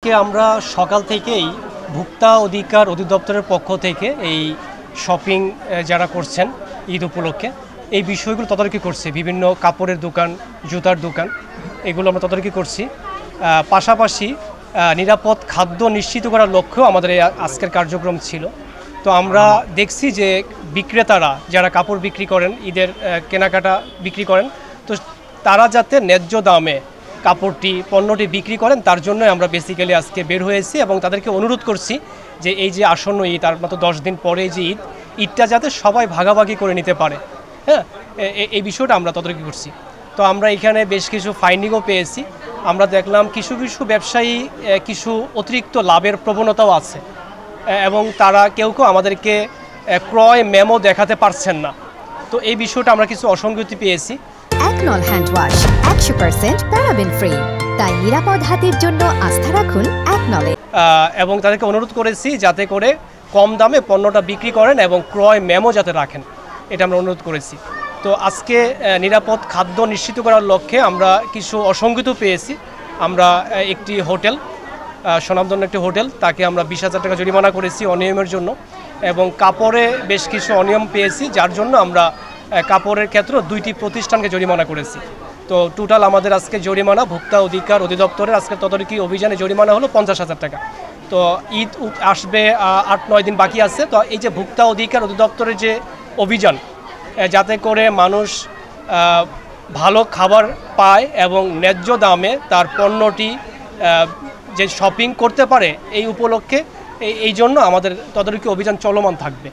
আজকে আমরা সকাল থেকেই ভোক্তা অধিকার অধিদপ্তরের পক্ষ থেকে এই শপিং যারা করছেন ঈদ উপলক্ষে এই বিষয়গুলো তদারকি করছি। বিভিন্ন কাপড়ের দোকান, জুতার দোকান, এগুলো আমরা তদারকি করছি। পাশাপাশি নিরাপদ খাদ্য নিশ্চিত করার লক্ষ্যেও আমাদের এই আজকের কার্যক্রম ছিল। তো আমরা দেখছি যে বিক্রেতারা যারা কাপড় বিক্রি করেন, ঈদের কেনাকাটা বিক্রি করেন, তো তারা যাতে ন্যায্য দামে পণ্যটি বিক্রি করেন, তার জন্য আমরা বেসিক্যালি আজকে বের হয়েছি এবং তাদেরকে অনুরোধ করছি যে এই যে আসন্ন ঈদ, আর মাত্র 10 দিন পরে যে ঈদটা যাতে সবাই ভাগাভাগি করে নিতে পারে। হ্যাঁ, এই বিষয়টা আমরা তদারকি করছি। তো আমরা এখানে বেশ কিছু ফাইন্ডিংও পেয়েছি। আমরা দেখলাম কিছু ব্যবসায়ী কিছু অতিরিক্ত লাভের প্রবণতাও আছে এবং তারা কেউ আমাদেরকে ক্রয় মেমো দেখাতে পারছেন না। তো এই বিষয়টা আমরা কিছু অসঙ্গতি পেয়েছি। একনল হ্যান্ড ওয়াশ 100% প্যারাবেন ফ্রি, তাই নিরাপদ হাতের জন্য আস্থা রাখুন একনলে। এবং তাদেরকে অনুরোধ করেছি যাতে করে কম দামে পণ্যটা বিক্রি করেন এবং ক্রয় মেমো যাতে রাখেন, এটা আমরা অনুরোধ করেছি। তো আজকে নিরাপদ খাদ্য নিশ্চিত করার লক্ষ্যে আমরা কিছু অসঙ্গতি পেয়েছি। আমরা একটি হোটেল, স্বনামধন্য একটি হোটেল, তাকে আমরা 20,000 টাকা জরিমানা করেছি অনিয়মের জন্য, এবং কাপড়ে বেশ কিছু অনিয়ম পেয়েছি, যার জন্য আমরা কাপড়ের ক্ষেত্রে 2টি প্রতিষ্ঠানকে জরিমানা করেছি। তো টোটাল আমাদের আজকে জরিমানা ভোক্তা অধিকার অধিদপ্তরের আজকে তদারকি অভিযানে জরিমানা হলো 50,000 টাকা। তো ঈদ আসবে 8-9 দিন বাকি আছে। তো এই যে ভোক্তা অধিকার অধিদপ্তরের যে অভিযান, যাতে করে মানুষ ভালো খাবার পায় এবং ন্যায্য দামে তার পণ্যটি যে শপিং করতে পারে, এই উপলক্ষে এই জন্য আমাদের তদারকি অভিযান চলমান থাকবে।